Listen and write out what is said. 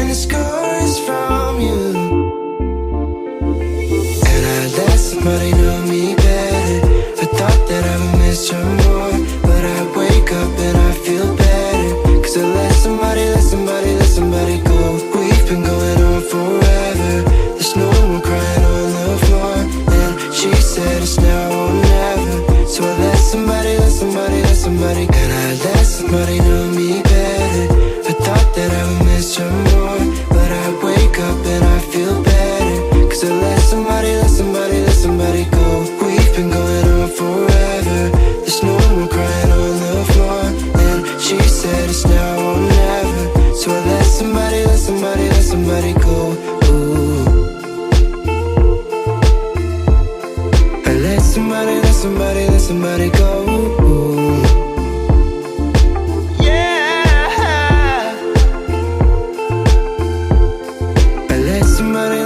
and the score is from you. And I let somebody know me better. I thought that I would miss her more, but I wake up and I feel better, 'cause I let somebody go. We've been going on forever. There's no one crying on the floor, and she said it's now or never. So I let somebody and I let somebody know me better. I thought that I would miss her more, but I wake up and I feel better, 'cause I let somebody go. We've been going on forever. There's no one crying on the floor, and she said it's now or never. So I let somebody go. Ooh. I let somebody go. Ooh. Yeah. I let somebody